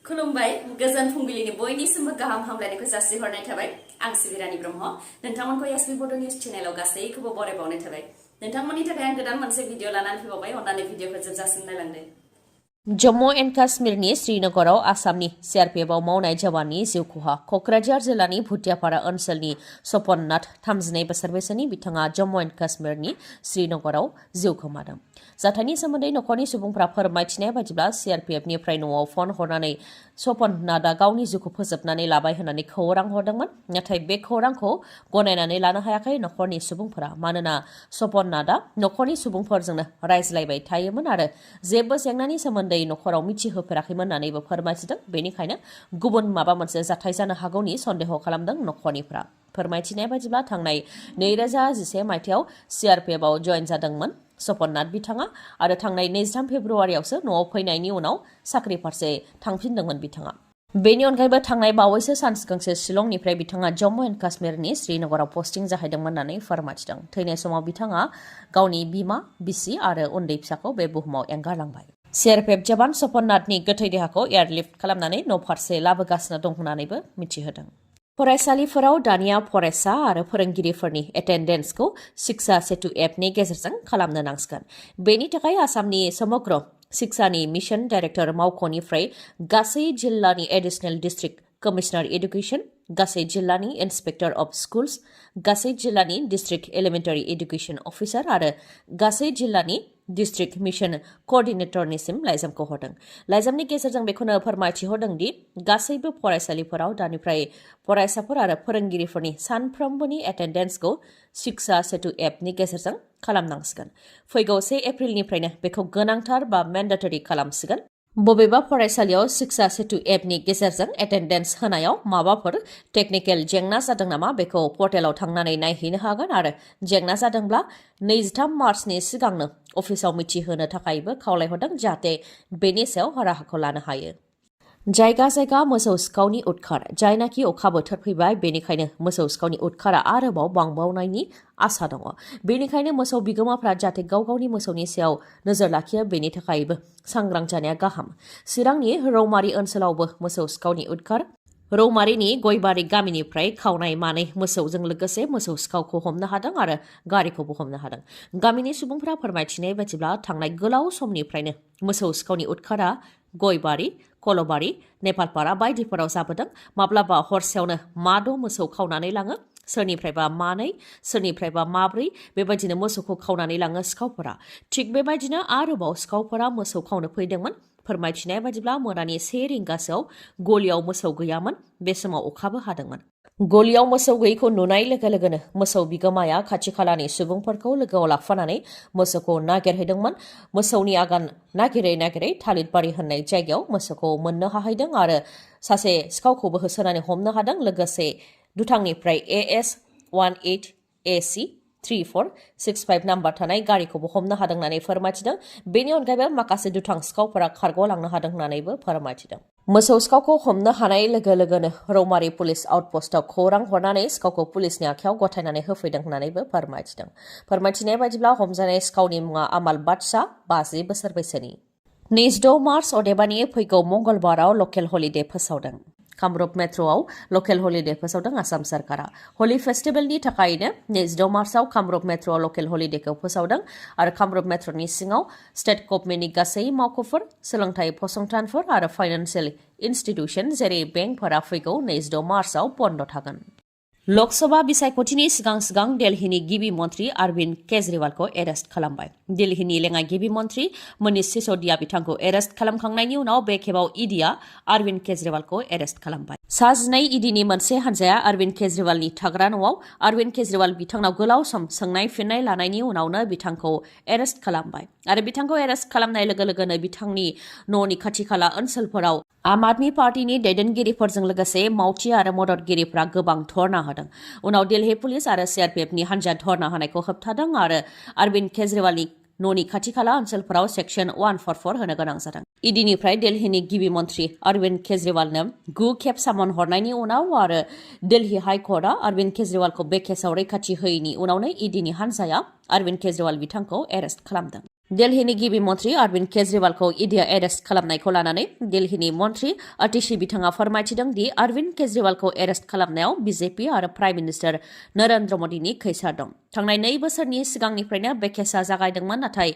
खुलुमबाय गोजोन फुंबिलिनि बयनिसिमबो गाहाम हामलायनायखौ जासिहरनाय थाबाय आं सिबिरानि ब्रह्म नोंथांमोनखौ एसबी बड' निउज चेनेलाव गासैखौबो बरायबावनाय थाबाय नोंथांमोननि थाखाय आं गोदान मोनसे भिडिअ लानानै फैबावबाय अन्नानै भिडिअखौ जोबजासिम नायलांदो जम्मु एन्ड काश्मीरनि श्रीनगराव आसामनि सीआरपीएफआव मावनाय जवाननि जिउ खहा क'क्राझार जिल्लानि भुटियापारा ओनसोलनि सपन नाथ 32 बोसोर बैसोनि बिथाङा जम्मु एन्ड काश्मीरनि श्रीनगराव जिउ खोमादों जाथायनि सोमोन्दै नखरनि सुबुंफ्रा फोरमायथिनाय बायदिब्ला सीआरपीएफनिफ्राय न'आव फन हरनानै सपन नाथआ गावनि जिउखौ फोजोबनानै लाबाय होननानै खौरां हरदोंमोन नाथाय बे खौरांखौ गनायनानै लानो हायाखै नखरनि सुबुंफोरा मानोना सपन नाथआ नखरनि सुबुंफोरजोंनो रायज्लायबाय थायोमोन आरो जेबो जेंनानि सोमोन्दै नखराव मिथिहोफेराखैमोन होननानैबो फोरमायथिदों बेनिखायनो गुबुन माबा मोनसे जाथाय जानो हागौनि सन्देह खालामदों नखरनिफ्रा फोरमायथिनाय बायदिब्ला थांनाय 2011 मायथाइयाव सीआरपीएफआव जयेन जादोंमोन सपन नाथ बिथाङा आरो थांनाय 23 फेब्रुवारियावसो न'आव फैनायनि उनाव साख्रि फारसे थांफिनदोंमोन बिथाङा बेनि अनगायैबो थांनाय बावैसो सान सिगांसो शिलंनिफ्राय बिथाङा जम्मु एन्ड काश्मीरनि श्रीनगराव पस्टिं जाहैदोंमोन होननानै फोरमायथिदों थैनाय समाव बिथाङा गावनि बिमा बिसि आरो उन्दै फिसाखौ बे बुहुमाव एंगारलांबाय सीआरपीएफ जवान सपन नाथनि गोथै देहाखौ एयारलिफ्ट खालामनानै न'फारसे लाबोगासिनो दं होननानैबो मिथिहोदों फरायसालिफोराव दानिया फरायसा आरो फोरोंगिरिफोरनि एटेन्डेन्सखौ शिक्षा सेतु एपनि गेजेरजों खालामनो नांसिगोन बेनि थाखाय आसामनि समग्र शिक्षानि मिशन डाइरेक्टर मावख'निफ्राय गासै जिल्लानि एडिशनेल डिस्ट्रिक्ट कमिशनार एडुकेशन गासै जिल्लानि इन्सपेक्टर अफ स्कुल्स गासै जिल्लानि डिस्ट्रिक्ट एलिमेन्टारि एडुकेशन अफिसार आरो गासै जिल्लानि डिस्ट्रिक्ट मिशन कोअर्डिनेटरनिसिम लाइजामखौ हरदों लाइजामनि गेजेरजों बेखौनो फोरमायथिहरदों दि गासैबो फरायसालिफोराव दानिफ्राय फरायसाफोर आरो फोरोंगिरिफोरनि सानफ्रोमबोनि एटेन्डेन्सखौ शिक्षा सेतु एपनि गेजेरजों खालामनांसिगोन फैगौ 1 एप्रिलनिफ्रायनो बेखौ गोनांथार बा मेन्डेटरि खालामसिगोन बबेबा फरायसालियाव शिक्षा सेतु एपनि गेजेरजों एटेन्डेन्स होनायाव माबाफोर टेकनिकेल जेंना जादों नामा बेखौ पर्टेलाव थांनानै नायहैनो हागोन आरो जेंना जादोंब्ला 23 मार्चनि सिगांनो अफिसाव मिथिहोनो थाखायबो खावलायहरदों जाहाथे बेनि सायाव राहाखौ लानो हायो जायगा जायगा मोसौ सिखावनि उदखार जायनाखि अखा बोथोर फैबाय बेनिखायनो मोसौ सिखावनि उदखारा आरोबाव बांबावनायनि आसा दङ बेनिखायनो मोसौ बिगोमाफ्रा जाहाथे गाव गावनि मोसौनि सायाव नोजोर लाखियो बेनि थाखायबो सांग्रां जानाया गाहाम चिरांनि रौमारि ओनसोलावबो मोसौ सिखावनि उदखार रौमारिनि गयबारि गामिनिफ्राय खावनाय मानै मोसौजों लोगोसे मोसौ सिखावखौ हमनो हादों आरो गारिखौबो हमनो हादों गामिनि सुबुंफ्रा फोरमायथिनाय बायदिब्ला थांनाय गोलाव समनिफ्रायनो मोसौ सिखावनि उदखारा गयबारि कलबारि नेपालपारा बायदिफोराव जाबोदों माब्लाबा हरसेयावनो माद' मोसौ खावनानै लाङो सोरनिफ्रायबा मानै सोरनिफ्रायबा माब्रै बेबायदिनो मोसौखौ खावनानै लाङो सिखावफोरा थिग बेबायदिनो आरोबाव सिखावफोरा मोसौ खावनो फैदोंमोन फोरमायथिनाय बायदिब्ला मोनानि 1 रिंगासोआव गलियाव मोसौ गैयामोन बे समाव अखाबो हादोंमोन गलियाव मोसौ गैयैखौ नुनाय लोगो लोगोनो मोसौ बिगोमाया खाथि खालानि सुबुंफोरखौ लोगोआव लाफानानै मोसौखौ नागिरहैदोंमोन मोसौनि आगान नागिरै थालिरबारि होननाय जायगायाव मोसौखौ मोननो हाहैदों आरो सासे सिखावखौबो होसोनानै हमनो हादों लोगोसे दुथांनिफ्राय AS 18 AC 3465 नाम्बार थानाय गारिखौबो हमनो हादों होननानै फोरमायथिदों बेनि अनगायैबो माखासे दुथां सिखावफोरा खारग'लांनो हादों होननानैबो फोरमायथिदों मोसौ सिखावखौ हमनो हानाय लोगो लोगोनो रौमारि पुलिस आउटपस्टआव खौरां हरनानै सिखावखौ पुलिसनि आखायाव गथायनानै होफैदों होननानैबो फोरमायथिदों फोरमायथिनाय बायदिब्ला हमजानाय सिखावनि मुङा आमाल बादशाह 50 बोसोर बैसोनि 22 मार्च अदेबानि फैगौ मंगलबाराव लकेल हलिडे फोसावदों कामरुप मेट्र'आव लकेल हलिडे फोसावदों आसाम सरकारा हलि फेस्टिभेलनि थाखायनो 22 मार्चआव कामरुप मेट्र'आव लकेल हलिडेखौ फोसावदों आरो कामरुप मेट्र'नि सिङाव स्टेट गभर्नमेन्टनि गासै मावख'फोर सोलोंथाइ फसंथानफोर आरो फाइनान्सियेल इनस्टिट्यूशन जेरै बेंकफोरा फैगौ 22 मार्चआव बन्द थागोन लकसभा बिसायख'थिनि सिगां दिल्लीनि गिबि मन्थ्रि अरविन्द केजरीवालखौ एरेस्ट खालामबाय दिल्लीनि लेङाइ गिबि मन्थ्रि मनीष सिसोदिया बिथांखौ एरेस्ट खालामखांनायनि उनाव बे खेबाव इडिआ अरविन्द केजरीवालखौ एरेस्ट खालामबाय सा 12 इडिनि मोनसे हानजाया अरविन्द केजरीवालनि थाग्रा न'आव अरविन्द केजरीवाल बिथांनाव गोलाव सम सोंनाय फिननाय लानायनि उनावनो बिथांखौ एरेस्ट खालामबाय आरो बिथांखौ एरेस्ट खालामनाय लोगो लोगोनो बिथांनि न'नि खाथि खाला ओनसोलफोराव आम आदमी पार्टीनि दैदेनगिरिफोरजों लोगोसे मावथि आरो मददगिरिफ्रा गोबां धरना होदों उनाव दिल्ली पुलिस आरो सीआरपीएफनि हानजाया धरना होनायखौ होबथादों आरो अरविन्द केजरीवालनि न'नि खाथि खाला ओनसोलफोराव सेक्सन 144 होनो गोनां जादों इडिनिफ्राय दिल्लीनि गिबि मन्थ्रि अरविन्द केजरीवालनो 9 खेब सामन हरनायनि उनाव आरो दिल्ली हाइकर्टआ अरविन्द केजरीवालखौ बे केसाव रैखाथि होयैनि उनावनो इडिनि हानजाया अरविन्द केजरीवाल बिथांखौ एरेस्ट खालामदों दिल्लीनि गिबि मन्त्रि अरविन्द केजरीवालखौ इडिया एरेस्ट खालामनायखौ लानानै दिल्लीनि मन्त्रि आतिशि बिथाङा फोरमायथिदों दि अरविन्द केजरीवालखौ एरेस्ट खालामनायाव बीजेपी आरो प्राइम मिनिस्टार नरेन्द्र मदिनि खैसार दं। थांनाय 2 बोसोरनि सिगांनिफ्रायनो बे केसआ जागायदोंमोन, नाथाय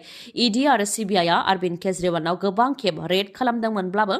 इडि आरो सिबिआइआ अरविन्द केजरीवालनाव गोबां खेब रेड खालामदोंमोनब्लाबो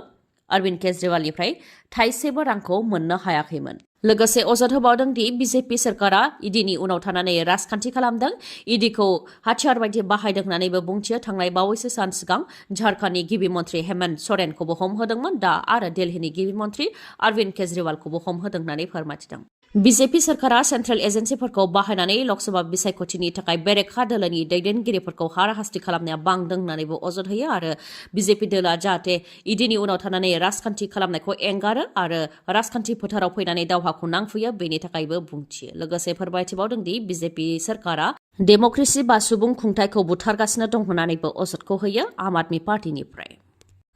अरविन्द केजरीवालनिफ्राय थाइसेबो रांखौ मोननो हायाखैमोन। लोगोसे अजद होबावदों दि बीजेपी सरकारा इडिनि उनाव थानानै राजखान्थि खालामदों, इडिखौ हाथियार बायदि बाहायदों होननानैबो बुंथियो। थांनाय बावैसो सान सिगां झारखन्डनि गिबि मन्त्रि हेमन्त सोरेनखौबो हमहोदोंमोन, दा आरो दिल्लीनि गिबि मन्त्रि अरविन्द केजरीवालखौबो हमहोदों होननानै फोरमायथिदों। बीजेपी सरकारा सेन्ट्रेल एजेन्सिफोरखौ बाहायनानै लकसभा बिसायख'थिनि थाखाय बेरेखा दोलोनि दैदेनगिरिफोरखौ हाराहास्ति खालामनाया बांदों होननानैबो अजद होयो आरो बीजेपी दोला जाहाथे इडिनि उनाव थानानै राजखान्थि खालामनायखौ एंगारो आरो राजखान्थि फोथाराव फैनानै दावहाखौ नांफैयो, बेनि थाखायबो बुंथियो। लोगोसे फोरमायथिबावदों दि बीजेपी सरकारा डेमक्रेसि बा सुबुं खुंथायखौ बुथारगासिनो दं होननानैबो अजदखौ होयो आम आदमी पार्टीनिफ्राय।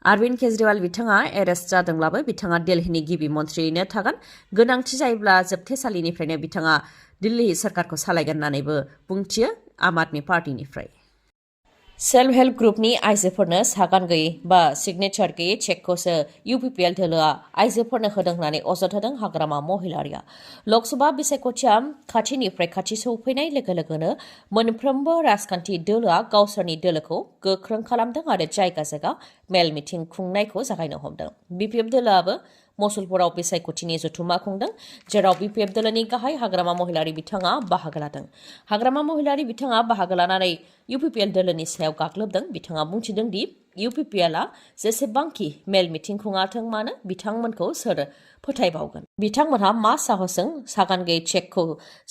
अरविन्द केजरीवाल बिथाङा एरेस्ट जादोंब्लाबो बिथाङा दिल्लीनि गिबि मन्थ्रियैनो थागोन। गोनांथि जायोब्ला जोबथेसालिनिफ्रायनो बिथाङा दिल्ली सरकारखौ सालायगोन होननानैबो बुंथियो आम आदमी पार्टीनिफ्राय। सेल्फ हेल्प ग्रुपनि आइजोफोरनो सागान गैयै बा सिगनेचार गैयै चेकखौसो इउपिपिएल दोलोआ आइजोफोरनो होदों होननानै अजद होदों हाग्रामा महिलारिया। लकसभा बिसायख'थिया खाथिनिफ्राय खाथि सौफैनाय लोगो लोगोनो मोनफ्रोमबो राजखान्थि दोलोआ गावसोरनि दोलोखौ गोख्रों खालामदों आरो जायगा जायगा मेल मिटिं खुंनायखौ जागायनो हमदों। बिपिएफ दोलोआबो मसुलपुराव बिसायख'थिनि जथुमा खुंदों, जेराव बिपिएफ दोलोनि गाहाय हाग्रामा महिलारि बिथाङा बाहागो लादों। हाग्रामा महिलारि बिथाङा बाहागो लानानै इउपिपिएल दोलोनि सायाव गाग्लोबदों। बिथाङा बुंथिदों दि इउपिपिएलआ जेसेबांखि मेल मिटिं खुङाथों मानो बिथांमोनखौ सोर फोथायबावगोन। बिथांमोनहा मा साहसजों सागान गैयै चेकखौ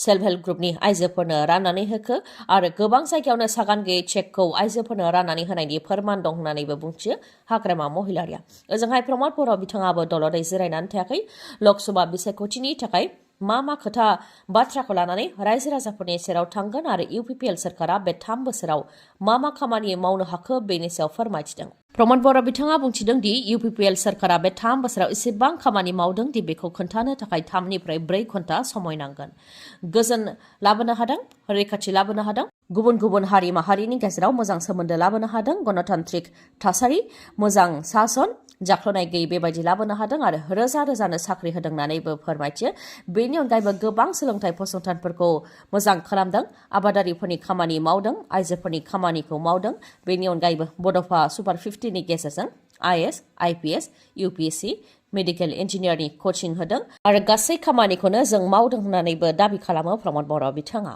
सेल्फ हेल्प ग्रुपनि आइजोफोरनो राननानै होखो आरो गोबां जायगायावनो सागान गैयै चेकखौ आइजोफोरनो राननानै होनायनि फोरमान दं होननानैबो बुंथियो हाग्रामा महिलारिया। ओजोंहाय प्रमद बर' बिथाङाबो दलदै जिरायनानै थायाखै। लकसभा बिसायख'थिनि थाखाय मा खोथा बाथ्राखौ लानानै रायजो राजाफोरनि सेराव थांगोन आरो इउपिपिएल सरकारा बे 3 बोसोराव मा खामानि मावनो हाखो बेनि सायाव फोरमायथिदों। प्रमद बर' बिथाङा बुंथिदों दि इउपिपिएल सरकारा बे 3 बोसोराव एसेबां खामानि मावदों दि बेखौ खोन्थानो थाखाय 3 निफ्राय 4 घन्टा समय नांगोन। गोजोन लाबोनो हादों, रैखाथि लाबोनो हादों, गुबुन गुबुन हारि माहारिनि गेजेराव मोजां सोमोन्दो लाबोनो हादों, गणतान्त्रिक थासारि, मोजां सासन, जाख्ल'नाय गैयै बेबायदि लाबोनो हादों आरो रोजा रोजानो साख्रि होदों होननानैबो फोरमायथियो। बेनि अनगायैबो गोबां सोलोंथाइ फसंथानफोरखौ मोजां खालामदों, आबादारिफोरनि खामानि मावदों, आइजोफोरनि खामानिखौ मावदों। बेनि अनगायैबो बड'फा सुपार 50 नि गेजेरजों आइएएस, आइपिएस, इउपिएससि, मेडिकेल इन्जिनियारनि कचिं होदों आरो गासै खामानिखौनो जों मावदों होननानैबो दाबि खालामो प्रमद बर' बिथाङा।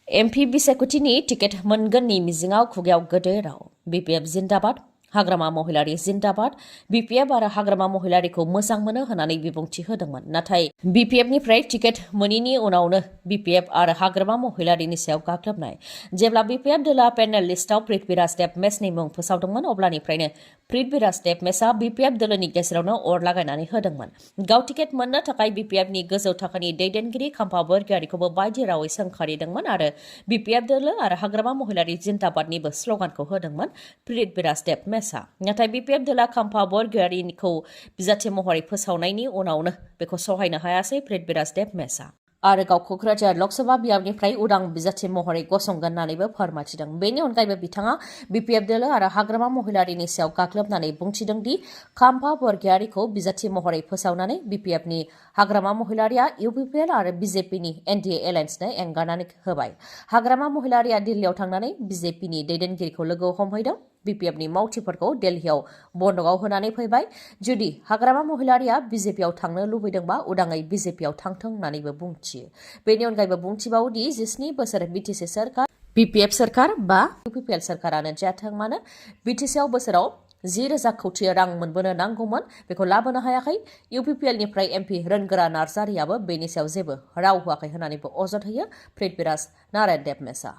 एमपि बिसायख'थिनि टिकेट मोनगोननि मिजिङाव खुगायाव गोदै राव। बिपिएफ जिन्दाबाद, हाग्रामा महिलारि जिन्दाबाद। बिपिएफ आरो हाग्रामा महिलारिखौ मोजां मोनो होननानै बिबुंथि होदोंमोन, नाथाय बिपिएफनिफ्राय टिकेट मोनिनि उनावनो बिपिएफ आरो हाग्रामा महिलारिनि सायाव गाग्लोबनाय। जेब्ला बिपिएफ दोला पेनेल लिस्टआव पृथ्वीराज देबमेसनि मुं फोसावदोंमोन अब्लानिफ्रायनो पृथ्वीराज देबमेसआ बिपिएफ दोलोनि गेजेरावनो अर लागायनानै होदोंमोन। गाव टिकेट मोननो थाखाय बिपिएफनि गोजौ थाखोनि दैदेनगिरि खाम्फा बरगयारिखौबो बायदि रावै सोंखारिदोंमोन आरो बिपिएफ दोलो आरो हाग्रामा महिलारि जिन्दाबादनिबो स्लगानखौ होदोंमन पृथ्वीराज देबमेस। नाथाय बिपिएफ दोला खाम्फा बरगयारिखौ बिजाथि महरै फोसावनायनि उनावनो बेखौ सहायनो हायासै पृथ्वीराज देबमेसआ आरो गाव क'क्राझार लकसभा बियाबनिफ्राय उदां बिजाथि महरै गसंगोन होननानैबो फोरमायथिदों। बेनि अनगायैबो बिथाङा बिपिएफ दोलो आरो हाग्रामा महिलारिनि सायाव गाग्लोबनानै बुंथिदों दि खाम्फा बरगयारिखौ बिजाथि महरै फोसावनानै बिपिएफनि हाग्रामा महिलारिया इउपिपिएल आरो बिजेपिनि एनडिए एलायन्सनो एंगारनानै होबाय। हाग्रामा महिलारिया दिल्लीयाव थांनानै बिजेपिनि दैदेनगिरिखौ लोगो हमहैदों। बिपिएफनि मावथिफोरखौ दिल्लीयाव बन्द'आव होनानै फैबाय। जुदि हाग्रामा महिलारिया बिजेपियाव थांनो लुबैदोंबा उदाङै बिजेपियाव थांथों होननानैबो बुंथियो। बेनि अनगायैबो बुंथिबावोदि 17 बोसोर बिटिसि सरकार, बिपिएफ सरकार बा इउपिपिएल सरकारानो जाथों मानो बिटिसिआव बोसोराव 10,000 कोटी रां मोनबोनो नांगौमोन, बेखौ लाबोनो हायाखै। इउपिपिएलनिफ्राय एमपि रोनगोरा नार्जारियाबो बेनि सायाव जेबो राव होआखै होननानैबो अजद होयो पृथ्वीराज नारायण देबमेसआ।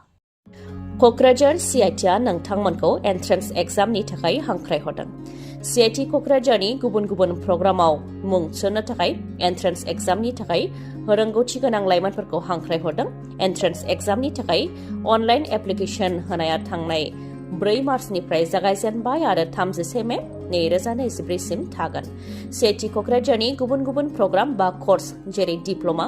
क'क्राझार सिआइटिआ नोंथांमोनखौ एन्ट्रेन्स एग्जामनि थाखाय हांख्रायहरदों। सिआइटि क'क्राझारनि गुबुन गुबुन प्रग्रामाव मुं थिसन्नो थाखाय एन्ट्रेन्स एग्जामनि थाखाय रोंगौथि गोनां लाइमोनफोरखौ हांख्रायहरदों। एन्ट्रेन्स एग्जामनि थाखाय अनलाइन एप्लिकेसन होनाया थांनाय 4 मार्चनिफ्राय जागायजेनबाय आरो 31 मे 2024 सिम थागोन। सिआइटि क'क्राझारनि गुबुन गुबुन प्रग्राम बा कर्स जेरै डिप्ल'मा,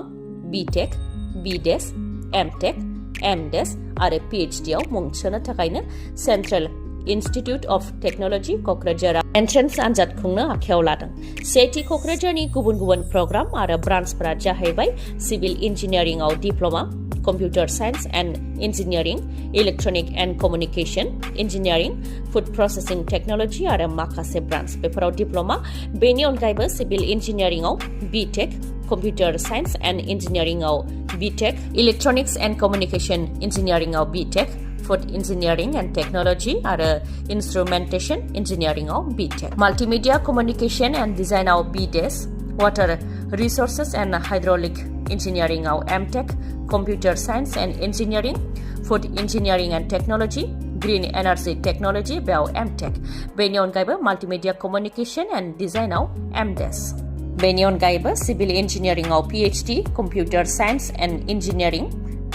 बिटेक, बिडेस, एमटेक, एमडेस आरो PhD आव मुं थिसननो थाखायनो सेन्ट्रेल इन्स्टिट्युट अफ टेक्न'लजि क'क्राझारा एन्ट्रेन्स आनजाद खुंनो आखायाव लादों। सेथि क'क्राझारनि गुबुन गुबुन प्रग्राम आरो ब्रान्चफोरा जाहैबाय सिभिल इन्जिनियारिंआव diploma, computer science and engineering, electronic and communication engineering, food processing technology आरो माखासे ब्रान्च बेफोराव डिप्ल'मा। बेनि अनगायैबो सिभिल इन्जिनियारिंआव बिटेक, कम्पिउटार साइन्स एन्ड इन्जिनियारिंआव बिटेक, इलेक्ट्रनिक्स एन्ड कमिउनिकेशन इन्जिनियारिंआव BTech, food engineering and technology आरो इन्स्ट्रुमेन्टेशन इन्जिनियारिंआव बिटेक, माल्टिमिडिया कमिउनिकेशन एन्ड डिजाइनआव BDes, water resources and hydraulic इन्जिनियारिंआव MTech, computer science and engineering, food engineering and technology, green energy technology बेयाव MTech. बेनि अनगायैबो multimedia communication and डिजाइनआव MDes. बेनि अनगायैबो सिभिल इन्जिनियारिंआव PhD, computer science and engineering,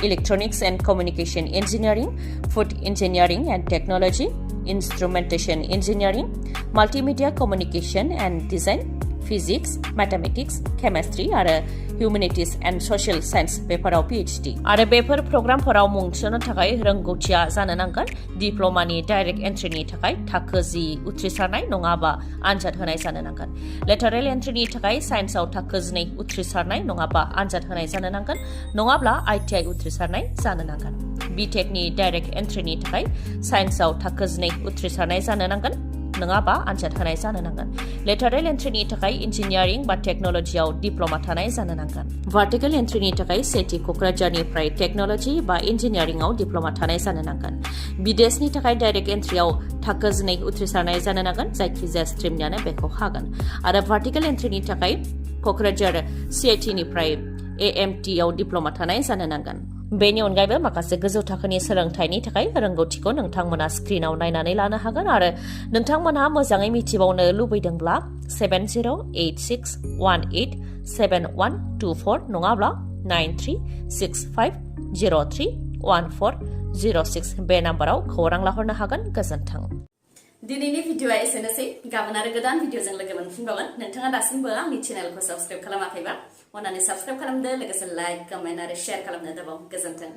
electronics and communication engineering, food engineering and technology, instrumentation engineering, multimedia communication and design, physics, mathematics, chemistry आरो humanities and social science बेफोराव PhD। आरो बेफोर प्रग्रामफोराव मुं थिसननो थाखाय रोंगौथिया जानो नांगोन डिप्ल'मानि डाइरेक्ट एन्ट्रिनि थाखाय थाखो 10 उथ्रिसारनाय नङाबा आनजाद होनाय जानो नांगोन। लेटारेल एन्ट्रिनि थाखाय साइन्सआव थाखो 12 उथ्रिसारनाय नङाबा आनजाद होनाय जानो नांगोन, नङाब्ला ITI उथ्रिसारनाय जानो नांगोन। बिटेकनि डाइरेक्ट एन्ट्रिनि थाखाय साइन्सआव थाखो 12 उथ्रिसारनाय जानो नांगोन, नङाबा आनजाद होनाय जानो नांगोन। लेटारेल एन्ट्रिनि थाखाय इन्जिनियारिं बा टेक्न'लजियाव डिप्ल'मा थानाय जानो नांगोन। भार्टिकेल एन्ट्रिनि थाखाय सेथि क'क्राझारनिफ्राय टेक्न'लजि बा इन्जिनियारिंआव डिप्ल'मा थानाय जानो नांगोन। बिदेशनि थाखाय डाइरेक्ट एन्ट्रियाव थाखो 12 उथ्रिसारनाय जानो नांगोन, जायखिजाया स्ट्रिमनियानो बेखौ हागोन। आरो भार्टिकेल एन्ट्रिनि थाखाय क'क्राझार CITनिफ्राय AMT आव डिप्ल'मा थानाय जानो नांगोन। बेनि अनगायैबो माखासे गोजौ थाखोनि सोलोंथाइनि थाखाय रोंगौथिखौ नोंथांमोना स्क्रिनाव नायनानै लानो हागोन। आरो नोंथांमोनहा मोजाङै मिथिबावनो लुबैदोंब्ला 7086187124 नङाब्ला 9365031406 बे नाम्बाराव खौरां लाहरनो हागोन। गोजोन्थों। दिनैनि भिडिअआ एसेनोसै। गाबोन आरो गोदान भिडिअजों लोगो मोनफिनबावगोन। नोंथाङा दासिमबो आंनि चेनेलखौ साबस्क्राइब खालामाखैबा अन्नानै साबस्क्राइब खालामदो, लोगोसे लाइक, कमेन्ट आरो शेयार खालामनो दाबाव। गोजोन्थों।